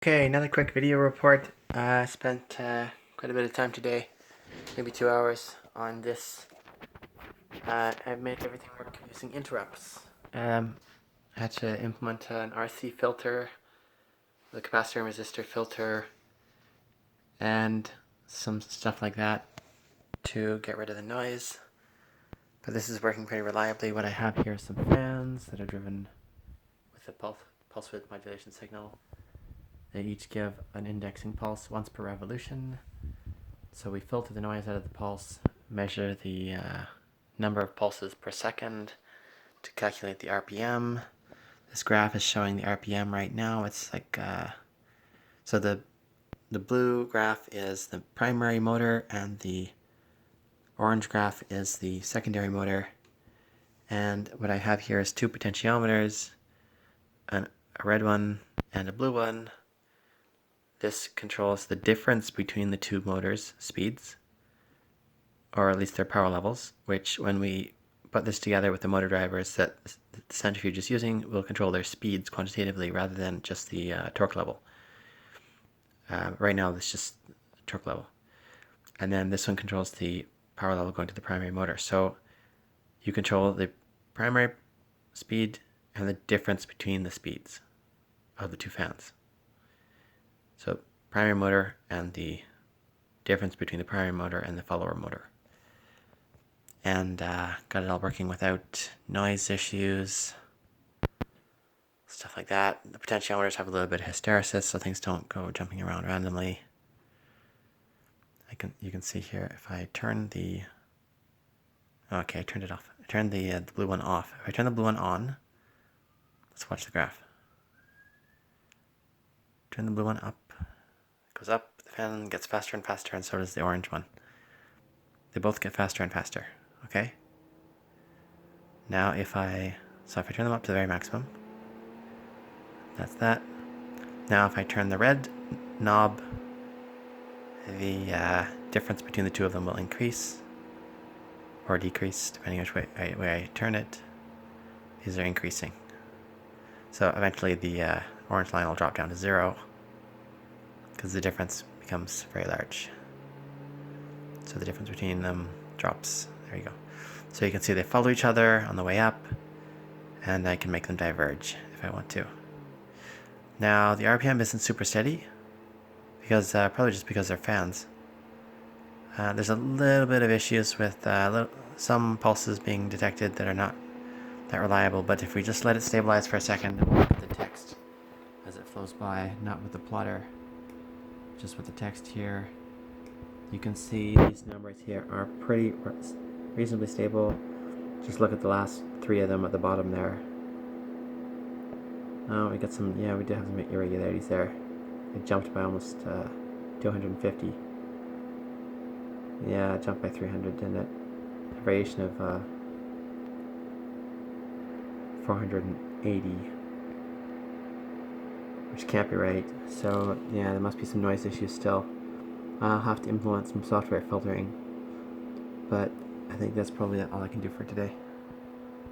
Okay, another quick video report. I spent quite a bit of time today, maybe 2 hours, on this. I've made everything work using interrupts. I had to implement an RC filter, the capacitor and resistor filter, and some stuff like that to get rid of the noise. But this is working pretty reliably. What I have here are some fans that are driven with a pulse width modulation signal. They each give an indexing pulse once per revolution. So we filter the noise out of the pulse, measure the number of pulses per second to calculate the RPM. This graph is showing the RPM right now. It's like, so the blue graph is the primary motor and the orange graph is the secondary motor. And what I have here is two potentiometers, a red one and a blue one. This controls the difference between the two motors' speeds, or at least their power levels, which when we put this together with the motor drivers that the centrifuge is using, will control their speeds quantitatively rather than just the torque level. Right now, it's just torque level. And then this one controls the power level going to the primary motor. So you control the primary speed and the difference between the speeds of the two fans. So primary motor and the difference between the primary motor and the follower motor. And got it all working without noise issues, stuff like that. The potentiometers have a little bit of hysteresis, so things don't go jumping around randomly. You can see here if I turn the I turned it off. I turned the blue one off. If I turn the blue one on, let's watch the graph. Turn the blue one up. It goes up, the fan gets faster and faster, and so does the orange one. They both get faster and faster. Okay? Now if I turn them up to the very maximum, that's that. Now if I turn the red knob, the difference between the two of them will increase or decrease depending on which way I turn it. These are increasing. So eventually the orange line will drop down to 0 because the difference becomes very large. So the difference between them drops. There you go. So you can see they follow each other on the way up, and I can make them diverge if I want to. Now the RPM isn't super steady, because probably just because they're fans. There's a little bit of issues with some pulses being detected that are not that reliable, but if we just let it stabilize for a second and look at the text as it flows by, not with the plotter, just with the text here, you can see these numbers here are pretty reasonably stable. Just look at the last 3 of them at the bottom there. Oh, we got some, we do have some irregularities there. It jumped by almost 250. Yeah, it jumped by 300, didn't it? A variation of 480, which can't be right. So yeah, there must be some noise issues still. I'll have to implement some software filtering, but I think that's probably all I can do for today.